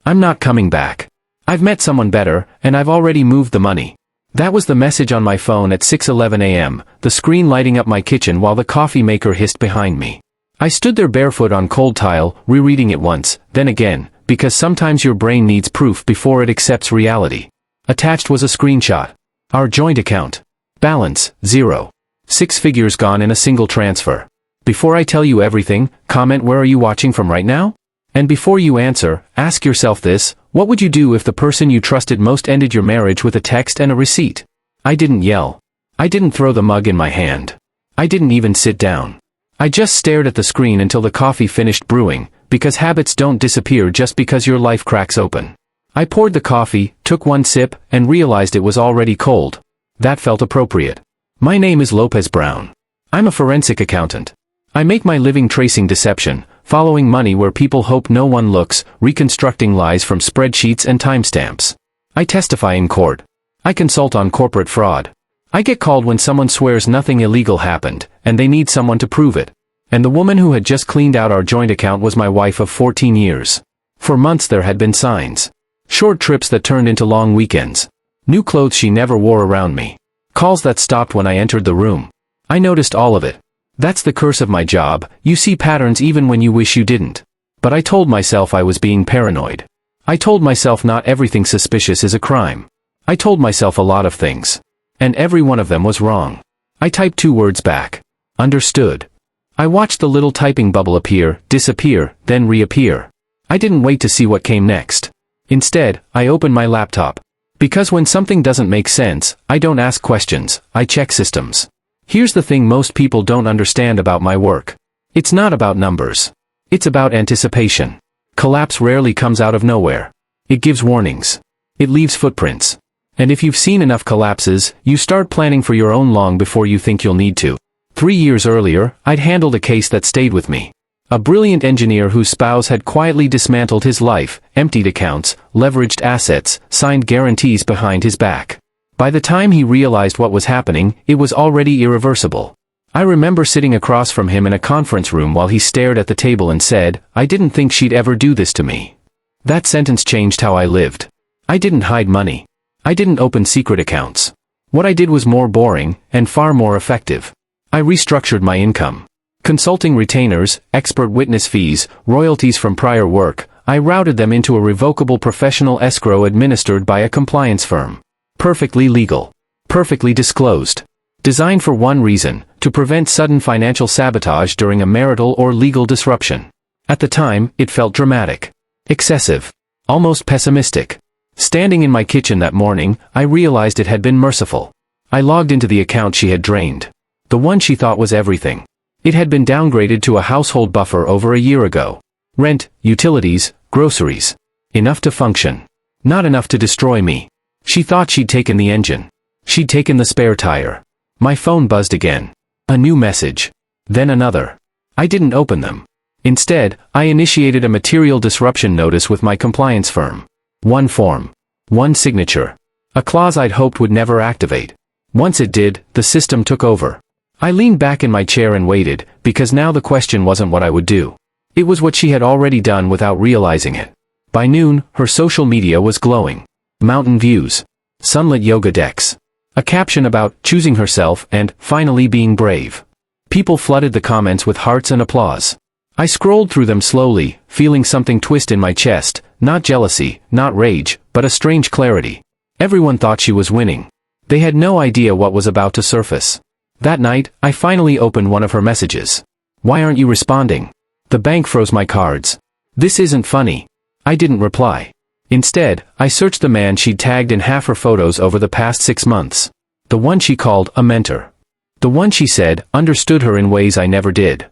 I'm not coming back. I've met someone better, and I've already moved the money. That was the message on my phone at 6:11 a.m., the screen lighting up my kitchen while the coffee maker hissed behind me. I stood there barefoot on cold tile, rereading it once, then again, because sometimes your brain needs proof before it accepts reality. Attached was a screenshot. Our joint account. Balance, 0. 6 figures gone in a single transfer. Before I tell you everything, comment where are you watching from right now? And before you answer, ask yourself this: what would you do if the person you trusted most ended your marriage with a text and a receipt? I didn't yell. I didn't throw the mug in my hand. I didn't even sit down. I just stared at the screen until the coffee finished brewing, because habits don't disappear just because your life cracks open. I poured the coffee, took one sip, and realized it was already cold. That felt appropriate. My name is Lopez Brown. I'm a forensic accountant. I make my living tracing deception, following money where people hope no one looks, reconstructing lies from spreadsheets and timestamps. I testify in court. I consult on corporate fraud. I get called when someone swears nothing illegal happened, and they need someone to prove it. And the woman who had just cleaned out our joint account was my wife of 14 years. For months there had been signs. Short trips that turned into long weekends. New clothes she never wore around me. Calls that stopped when I entered the room. I noticed all of it. That's the curse of my job, you see patterns even when you wish you didn't. But I told myself I was being paranoid. I told myself not everything suspicious is a crime. I told myself a lot of things. And every one of them was wrong. I typed 2 words back. Understood. I watched the little typing bubble appear, disappear, then reappear. I didn't wait to see what came next. Instead, I opened my laptop. Because when something doesn't make sense, I don't ask questions, I check systems. Here's the thing most people don't understand about my work. It's not about numbers. It's about anticipation. Collapse rarely comes out of nowhere. It gives warnings. It leaves footprints. And if you've seen enough collapses, you start planning for your own long before you think you'll need to. 3 years earlier, I'd handled a case that stayed with me. A brilliant engineer whose spouse had quietly dismantled his life, emptied accounts, leveraged assets, signed guarantees behind his back. By the time he realized what was happening, it was already irreversible. I remember sitting across from him in a conference room while he stared at the table and said, "I didn't think she'd ever do this to me." That sentence changed how I lived. I didn't hide money. I didn't open secret accounts. What I did was more boring, and far more effective. I restructured my income. Consulting retainers, expert witness fees, royalties from prior work, I routed them into a revocable professional escrow administered by a compliance firm. Perfectly legal. Perfectly disclosed. Designed for one reason, to prevent sudden financial sabotage during a marital or legal disruption. At the time, it felt dramatic. Excessive. Almost pessimistic. Standing in my kitchen that morning, I realized it had been merciful. I logged into the account she had drained. The one she thought was everything. It had been downgraded to a household buffer over a year ago. Rent, utilities, groceries. Enough to function. Not enough to destroy me. She thought she'd taken the engine. She'd taken the spare tire. My phone buzzed again. A new message. Then another. I didn't open them. Instead, I initiated a material disruption notice with my compliance firm. One form. One signature. A clause I'd hoped would never activate. Once it did, the system took over. I leaned back in my chair and waited, because now the question wasn't what I would do. It was what she had already done without realizing it. By noon, her social media was glowing. Mountain views. Sunlit yoga decks. A caption about choosing herself and finally being brave. People flooded the comments with hearts and applause. I scrolled through them slowly, feeling something twist in my chest, not jealousy, not rage, but a strange clarity. Everyone thought she was winning. They had no idea what was about to surface. That night, I finally opened one of her messages. "Why aren't you responding? The bank froze my cards. This isn't funny." I didn't reply. Instead, I searched the man she'd tagged in half her photos over the past 6 months. The one she called a mentor. The one she said understood her in ways I never did.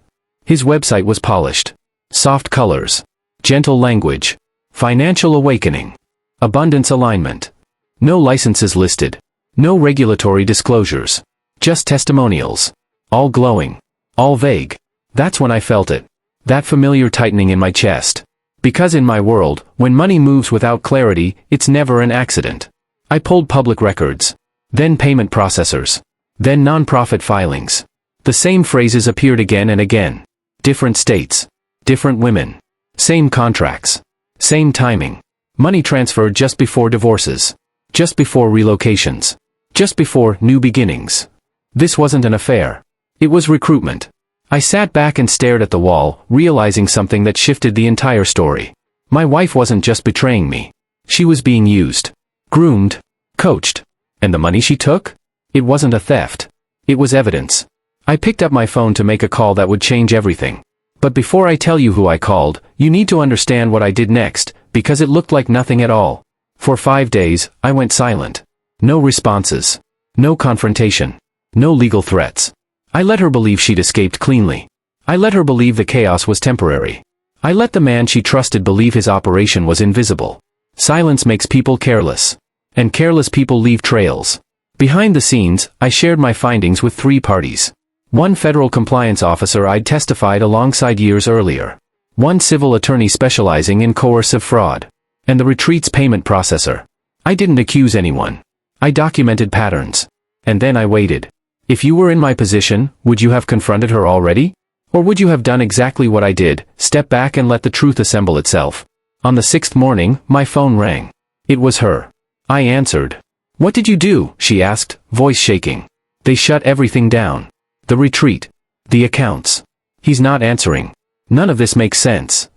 His website was polished. Soft colors. Gentle language. Financial awakening. Abundance alignment. No licenses listed. No regulatory disclosures. Just testimonials. All glowing. All vague. That's when I felt it. That familiar tightening in my chest. Because in my world, when money moves without clarity, it's never an accident. I pulled public records. Then payment processors. Then nonprofit filings. The same phrases appeared again and again. Different states. Different women. Same contracts. Same timing. Money transferred just before divorces. Just before relocations. Just before new beginnings. This wasn't an affair. It was recruitment. I sat back and stared at the wall, realizing something that shifted the entire story. My wife wasn't just betraying me. She was being used. Groomed. Coached. And the money she took? It wasn't a theft. It was evidence. I picked up my phone to make a call that would change everything. But before I tell you who I called, you need to understand what I did next, because it looked like nothing at all. For 5 days, I went silent. No responses. No confrontation. No legal threats. I let her believe she'd escaped cleanly. I let her believe the chaos was temporary. I let the man she trusted believe his operation was invisible. Silence makes people careless. And careless people leave trails. Behind the scenes, I shared my findings with 3 parties. One federal compliance officer I'd testified alongside years earlier. One civil attorney specializing in coercive fraud. And the retreat's payment processor. I didn't accuse anyone. I documented patterns. And then I waited. If you were in my position, would you have confronted her already? Or would you have done exactly what I did, step back and let the truth assemble itself? On the 6th morning, my phone rang. It was her. I answered. What did you do? She asked, voice shaking. They shut everything down. The retreat. The accounts. He's not answering. None of this makes sense.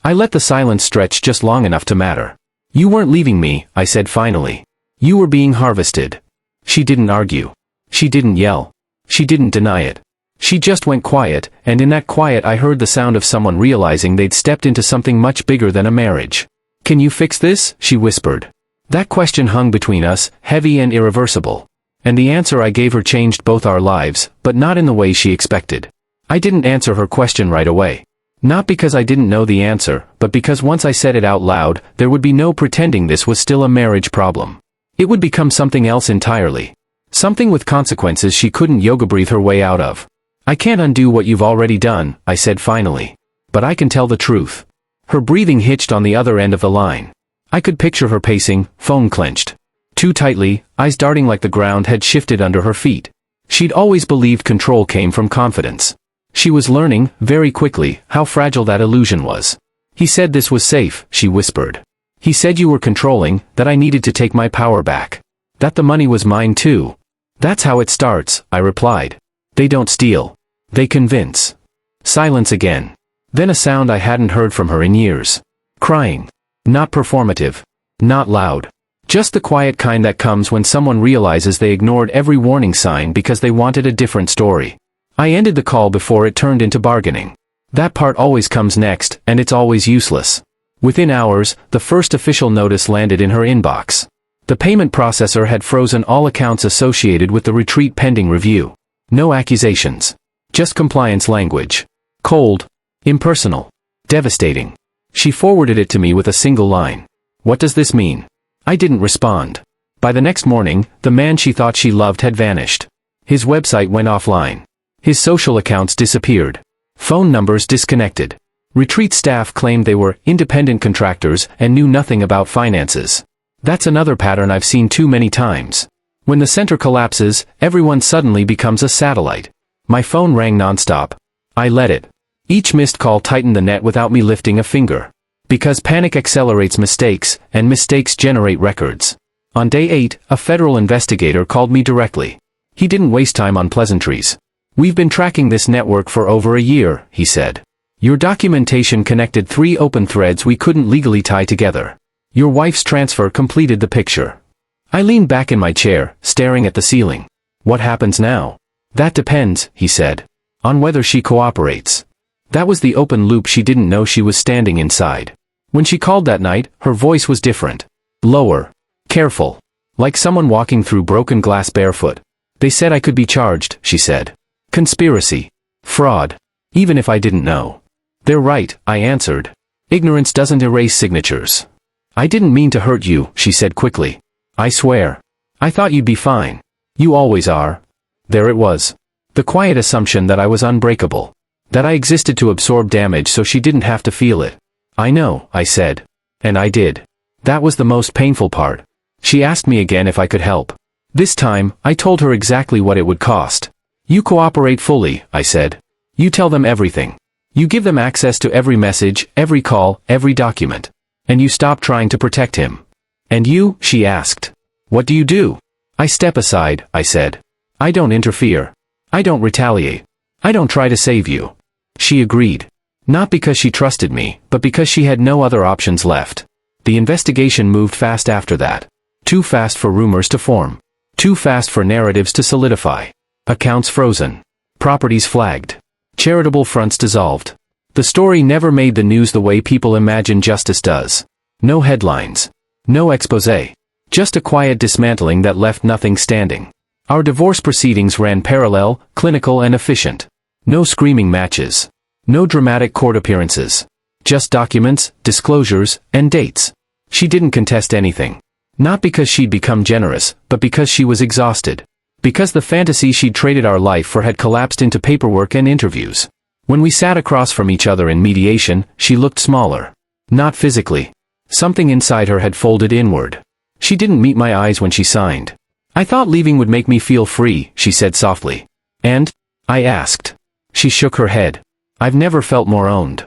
I let the silence stretch just long enough to matter. You weren't leaving me, I said finally. You were being harvested. She didn't argue. She didn't yell. She didn't deny it. She just went quiet, and in that quiet I heard the sound of someone realizing they'd stepped into something much bigger than a marriage. Can you fix this? She whispered. That question hung between us, heavy and irreversible. And the answer I gave her changed both our lives, but not in the way she expected. I didn't answer her question right away. Not because I didn't know the answer, but because once I said it out loud, there would be no pretending this was still a marriage problem. It would become something else entirely. Something with consequences she couldn't yoga breathe her way out of. I can't undo what you've already done, I said finally. But I can tell the truth. Her breathing hitched on the other end of the line. I could picture her pacing, phone clenched. Too tightly, eyes darting like the ground had shifted under her feet. She'd always believed control came from confidence. She was learning, very quickly, how fragile that illusion was. He said this was safe, she whispered. He said you were controlling, that I needed to take my power back. That the money was mine too. That's how it starts, I replied. They don't steal. They convince. Silence again. Then a sound I hadn't heard from her in years. Crying. Not performative. Not loud. Just the quiet kind that comes when someone realizes they ignored every warning sign because they wanted a different story. I ended the call before it turned into bargaining. That part always comes next, and it's always useless. Within hours, the first official notice landed in her inbox. The payment processor had frozen all accounts associated with the retreat pending review. No accusations. Just compliance language. Cold. Impersonal. Devastating. She forwarded it to me with a single line. What does this mean? I didn't respond. By the next morning, the man she thought she loved had vanished. His website went offline. His social accounts disappeared. Phone numbers disconnected. Retreat staff claimed they were independent contractors and knew nothing about finances. That's another pattern I've seen too many times. When the center collapses, everyone suddenly becomes a satellite. My phone rang nonstop. I let it. Each missed call tightened the net without me lifting a finger. Because panic accelerates mistakes, and mistakes generate records. On day 8, a federal investigator called me directly. He didn't waste time on pleasantries. We've been tracking this network for over a year, he said. Your documentation connected 3 open threads we couldn't legally tie together. Your wife's transfer completed the picture. I leaned back in my chair, staring at the ceiling. What happens now? That depends, he said. On whether she cooperates. That was the open loop she didn't know she was standing inside. When she called that night, her voice was different. Lower. Careful. Like someone walking through broken glass barefoot. They said I could be charged, she said. Conspiracy. Fraud. Even if I didn't know. They're right, I answered. Ignorance doesn't erase signatures. I didn't mean to hurt you, she said quickly. I swear. I thought you'd be fine. You always are. There it was. The quiet assumption that I was unbreakable. That I existed to absorb damage so she didn't have to feel it. I know, I said. And I did. That was the most painful part. She asked me again if I could help. This time, I told her exactly what it would cost. You cooperate fully, I said. You tell them everything. You give them access to every message, every call, every document. And you stop trying to protect him. And you, she asked. What do you do? I step aside, I said. I don't interfere. I don't retaliate. I don't try to save you. She agreed. Not because she trusted me, but because she had no other options left. The investigation moved fast after that. Too fast for rumors to form. Too fast for narratives to solidify. Accounts frozen. Properties flagged. Charitable fronts dissolved. The story never made the news the way people imagine justice does. No headlines. No exposé. Just a quiet dismantling that left nothing standing. Our divorce proceedings ran parallel, clinical and efficient. No screaming matches. No dramatic court appearances. Just documents, disclosures, and dates. She didn't contest anything. Not because she'd become generous, but because she was exhausted. Because the fantasy she'd traded our life for had collapsed into paperwork and interviews. When we sat across from each other in mediation, she looked smaller. Not physically. Something inside her had folded inward. She didn't meet my eyes when she signed. I thought leaving would make me feel free, she said softly. And? I asked. She shook her head. I've never felt more owned.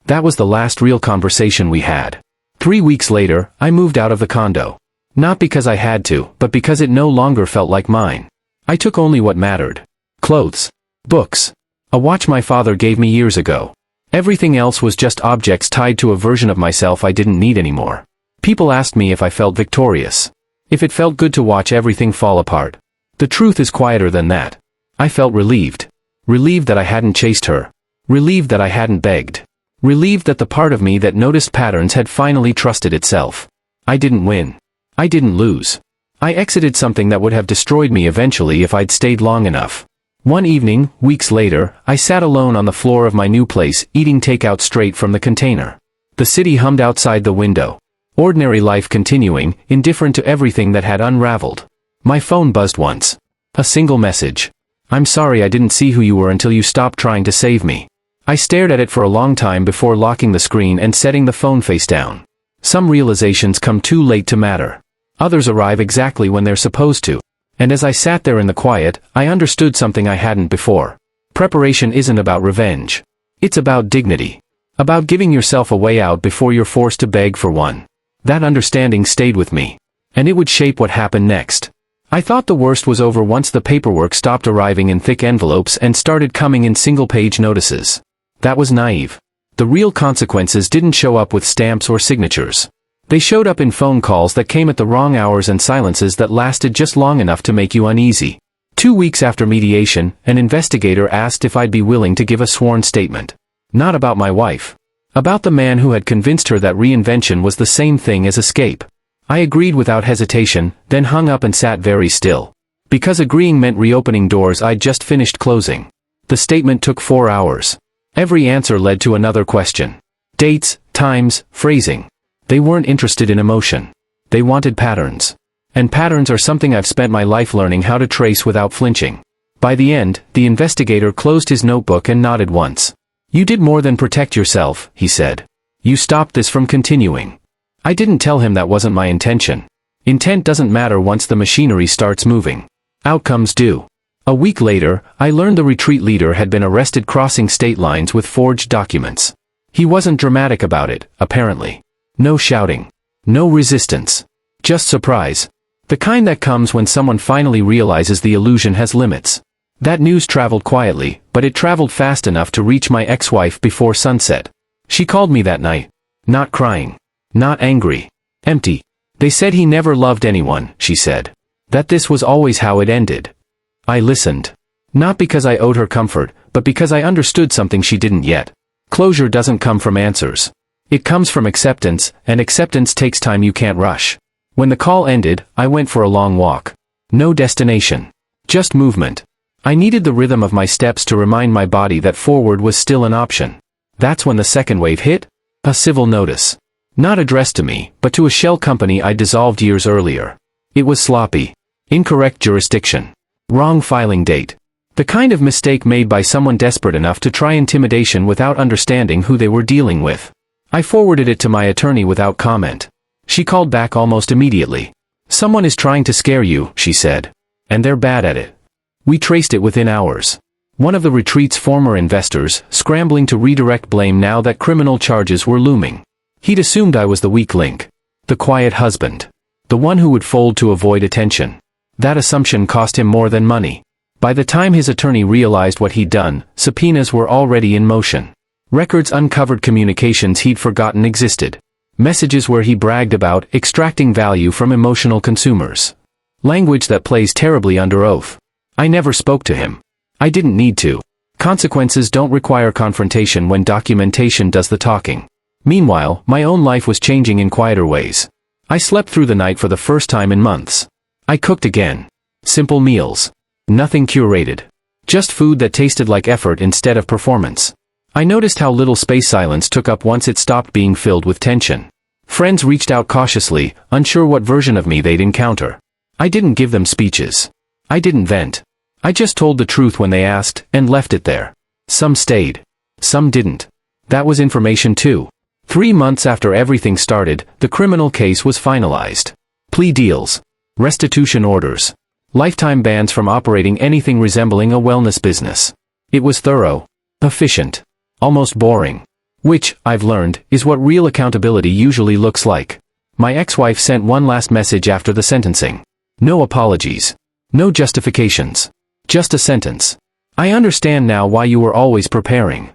That was the last real conversation we had. 3 weeks later, I moved out of the condo. Not because I had to, but because it no longer felt like mine. I took only what mattered. Clothes. Books. A watch my father gave me years ago. Everything else was just objects tied to a version of myself I didn't need anymore. People asked me if I felt victorious. If it felt good to watch everything fall apart. The truth is quieter than that. I felt relieved. Relieved that I hadn't chased her. Relieved that I hadn't begged. Relieved that the part of me that noticed patterns had finally trusted itself. I didn't win. I didn't lose. I exited something that would have destroyed me eventually if I'd stayed long enough. One evening, weeks later, I sat alone on the floor of my new place, eating takeout straight from the container. The city hummed outside the window. Ordinary life continuing, indifferent to everything that had unraveled. My phone buzzed once. A single message. I'm sorry I didn't see who you were until you stopped trying to save me. I stared at it for a long time before locking the screen and setting the phone face down. Some realizations come too late to matter. Others arrive exactly when they're supposed to. And as I sat there in the quiet, I understood something I hadn't before. Preparation isn't about revenge. It's about dignity. About giving yourself a way out before you're forced to beg for one. That understanding stayed with me. And it would shape what happened next. I thought the worst was over once the paperwork stopped arriving in thick envelopes and started coming in single-page notices. That was naive. The real consequences didn't show up with stamps or signatures. They showed up in phone calls that came at the wrong hours and silences that lasted just long enough to make you uneasy. 2 weeks after mediation, an investigator asked if I'd be willing to give a sworn statement. Not about my wife. About the man who had convinced her that reinvention was the same thing as escape. I agreed without hesitation, then hung up and sat very still. Because agreeing meant reopening doors I'd just finished closing. The statement took 4 hours. Every answer led to another question. Dates, times, phrasing. They weren't interested in emotion. They wanted patterns. And patterns are something I've spent my life learning how to trace without flinching. By the end, the investigator closed his notebook and nodded once. You did more than protect yourself, he said. You stopped this from continuing. I didn't tell him that wasn't my intention. Intent doesn't matter once the machinery starts moving. Outcomes do. A week later, I learned the retreat leader had been arrested crossing state lines with forged documents. He wasn't dramatic about it, apparently. No shouting. No resistance. Just surprise. The kind that comes when someone finally realizes the illusion has limits. That news traveled quietly, but it traveled fast enough to reach my ex-wife before sunset. She called me that night. Not crying. Not angry. Empty. They said he never loved anyone, she said. That this was always how it ended. I listened. Not because I owed her comfort, but because I understood something she didn't yet. Closure doesn't come from answers. It comes from acceptance, and acceptance takes time you can't rush. When the call ended, I went for a long walk. No destination. Just movement. I needed the rhythm of my steps to remind my body that forward was still an option. That's when the second wave hit. A civil notice. Not addressed to me, but to a shell company I dissolved years earlier. It was sloppy. Incorrect jurisdiction. Wrong filing date. The kind of mistake made by someone desperate enough to try intimidation without understanding who they were dealing with. I forwarded it to my attorney without comment. She called back almost immediately. Someone is trying to scare you, she said. And they're bad at it. We traced it within hours. One of the retreat's former investors, scrambling to redirect blame now that criminal charges were looming. He'd assumed I was the weak link. The quiet husband. The one who would fold to avoid attention. That assumption cost him more than money. By the time his attorney realized what he'd done, subpoenas were already in motion. Records uncovered communications he'd forgotten existed. Messages where he bragged about extracting value from emotional consumers. Language that plays terribly under oath. I never spoke to him. I didn't need to. Consequences don't require confrontation when documentation does the talking. Meanwhile, my own life was changing in quieter ways. I slept through the night for the first time in months. I cooked again. Simple meals. Nothing curated. Just food that tasted like effort instead of performance. I noticed how little space silence took up once it stopped being filled with tension. Friends reached out cautiously, unsure what version of me they'd encounter. I didn't give them speeches. I didn't vent. I just told the truth when they asked, and left it there. Some stayed. Some didn't. That was information too. 3 months after everything started, the criminal case was finalized. Plea deals. Restitution orders. Lifetime bans from operating anything resembling a wellness business. It was thorough. Efficient. Almost boring. Which, I've learned, is what real accountability usually looks like. My ex-wife sent one last message after the sentencing. No apologies. No justifications. Just a sentence. I understand now why you were always preparing.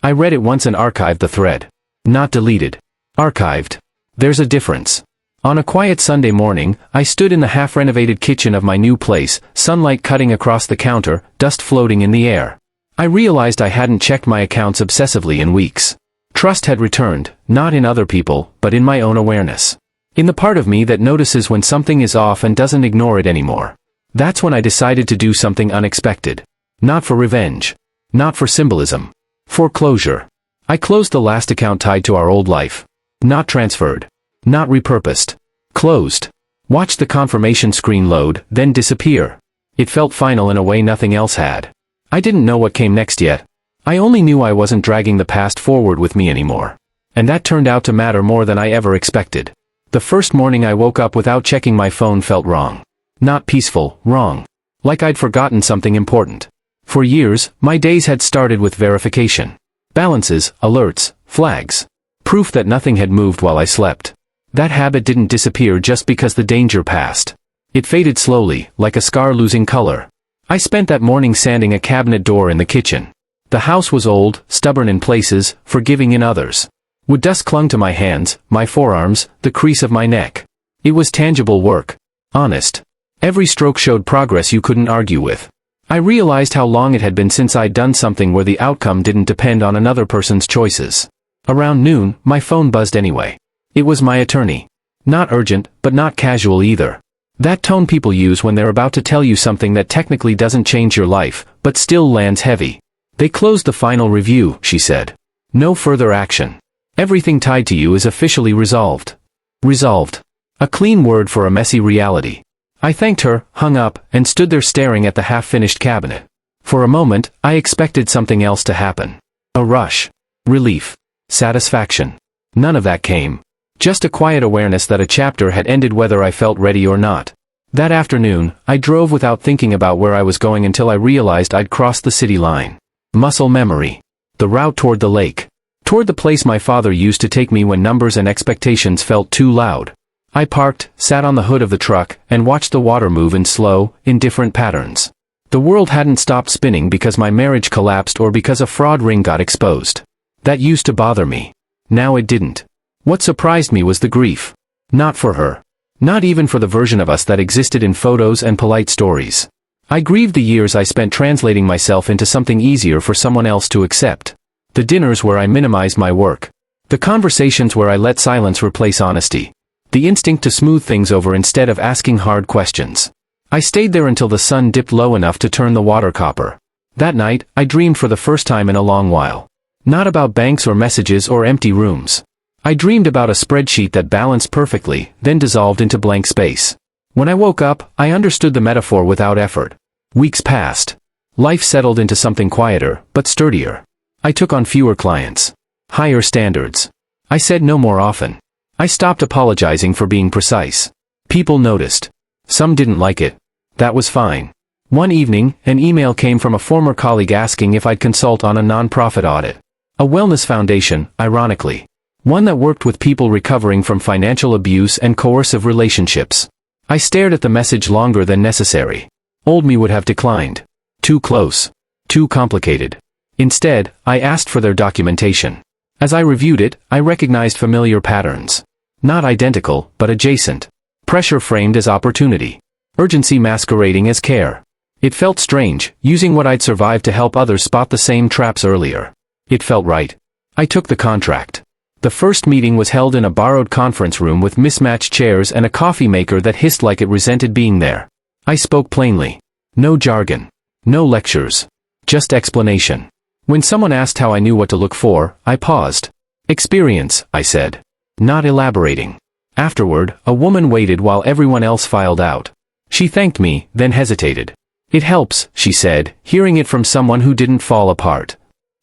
I read it once and archived the thread. Not deleted. Archived. There's a difference. On a quiet Sunday morning, I stood in the half-renovated kitchen of my new place, sunlight cutting across the counter, dust floating in the air. I realized I hadn't checked my accounts obsessively in weeks. Trust had returned, not in other people, but in my own awareness. In the part of me that notices when something is off and doesn't ignore it anymore. That's when I decided to do something unexpected. Not for revenge. Not for symbolism. For closure. I closed the last account tied to our old life. Not transferred. Not repurposed. Closed. Watched the confirmation screen load, then disappear. It felt final in a way nothing else had. I didn't know what came next yet. I only knew I wasn't dragging the past forward with me anymore. And that turned out to matter more than I ever expected. The first morning I woke up without checking my phone felt wrong. Not peaceful, wrong. Like I'd forgotten something important. For years, my days had started with verification. Balances, alerts, flags. Proof that nothing had moved while I slept. That habit didn't disappear just because the danger passed. It faded slowly, like a scar losing color. I spent that morning sanding a cabinet door in the kitchen. The house was old, stubborn in places, forgiving in others. Wood dust clung to my hands, my forearms, the crease of my neck. It was tangible work. Honest. Every stroke showed progress you couldn't argue with. I realized how long it had been since I'd done something where the outcome didn't depend on another person's choices. Around noon, my phone buzzed anyway. It was my attorney. Not urgent, but not casual either. That tone people use when they're about to tell you something that technically doesn't change your life, but still lands heavy. They closed the final review, she said. No further action. Everything tied to you is officially resolved. Resolved. A clean word for a messy reality. I thanked her, hung up, and stood there staring at the half-finished cabinet. For a moment, I expected something else to happen. A rush. Relief. Satisfaction. None of that came. Just a quiet awareness that a chapter had ended whether I felt ready or not. That afternoon, I drove without thinking about where I was going until I realized I'd crossed the city line. Muscle memory. The route toward the lake. Toward the place my father used to take me when numbers and expectations felt too loud. I parked, sat on the hood of the truck, and watched the water move in slow, indifferent patterns. The world hadn't stopped spinning because my marriage collapsed or because a fraud ring got exposed. That used to bother me. Now it didn't. What surprised me was the grief. Not for her. Not even for the version of us that existed in photos and polite stories. I grieved the years I spent translating myself into something easier for someone else to accept. The dinners where I minimized my work. The conversations where I let silence replace honesty. The instinct to smooth things over instead of asking hard questions. I stayed there until the sun dipped low enough to turn the water copper. That night, I dreamed for the first time in a long while. Not about banks or messages or empty rooms. I dreamed about a spreadsheet that balanced perfectly, then dissolved into blank space. When I woke up, I understood the metaphor without effort. Weeks passed. Life settled into something quieter, but sturdier. I took on fewer clients. Higher standards. I said no more often. I stopped apologizing for being precise. People noticed. Some didn't like it. That was fine. One evening, an email came from a former colleague asking if I'd consult on a nonprofit audit. A wellness foundation, ironically. One that worked with people recovering from financial abuse and coercive relationships. I stared at the message longer than necessary. Old me would have declined. Too close. Too complicated. Instead, I asked for their documentation. As I reviewed it, I recognized familiar patterns. Not identical, but adjacent. Pressure framed as opportunity. Urgency masquerading as care. It felt strange, using what I'd survived to help others spot the same traps earlier. It felt right. I took the contract. The first meeting was held in a borrowed conference room with mismatched chairs and a coffee maker that hissed like it resented being there. I spoke plainly. No jargon. No lectures. Just explanation. When someone asked how I knew what to look for, I paused. Experience, I said. Not elaborating. Afterward, a woman waited while everyone else filed out. She thanked me, then hesitated. It helps, she said, hearing it from someone who didn't fall apart.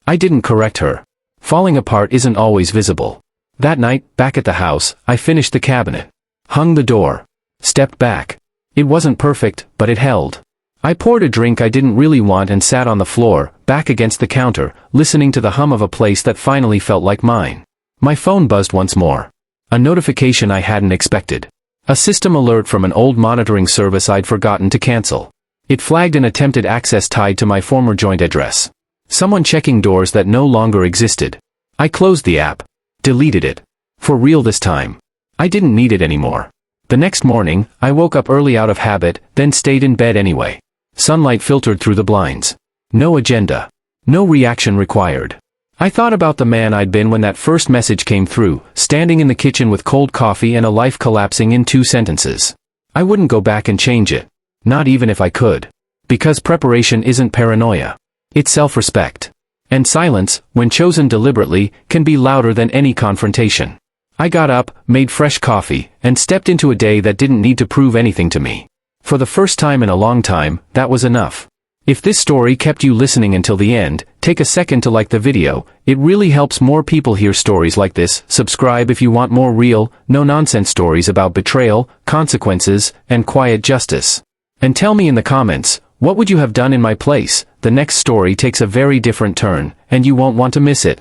I didn't correct her. Falling apart isn't always visible. That night, back at the house, I finished the cabinet. Hung the door. Stepped back. It wasn't perfect, but it held. I poured a drink I didn't really want and sat on the floor, back against the counter, listening to the hum of a place that finally felt like mine. My phone buzzed once more. A notification I hadn't expected. A system alert from an old monitoring service I'd forgotten to cancel. It flagged an attempted access tied to my former joint address. Someone checking doors that no longer existed. I closed the app. Deleted it. For real this time. I didn't need it anymore. The next morning, I woke up early out of habit, then stayed in bed anyway. Sunlight filtered through the blinds. No agenda. No reaction required. I thought about the man I'd been when that first message came through, standing in the kitchen with cold coffee and a life collapsing in 2 sentences. I wouldn't go back and change it. Not even if I could. Because preparation isn't paranoia. It's self-respect. And silence, when chosen deliberately, can be louder than any confrontation. I got up, made fresh coffee, and stepped into a day that didn't need to prove anything to me. For the first time in a long time, that was enough. If this story kept you listening until the end, take a second to like the video. It really helps more people hear stories like this. Subscribe if you want more real, no-nonsense stories about betrayal, consequences, and quiet justice. And tell me in the comments, what would you have done in my place? The next story takes a very different turn, and you won't want to miss it.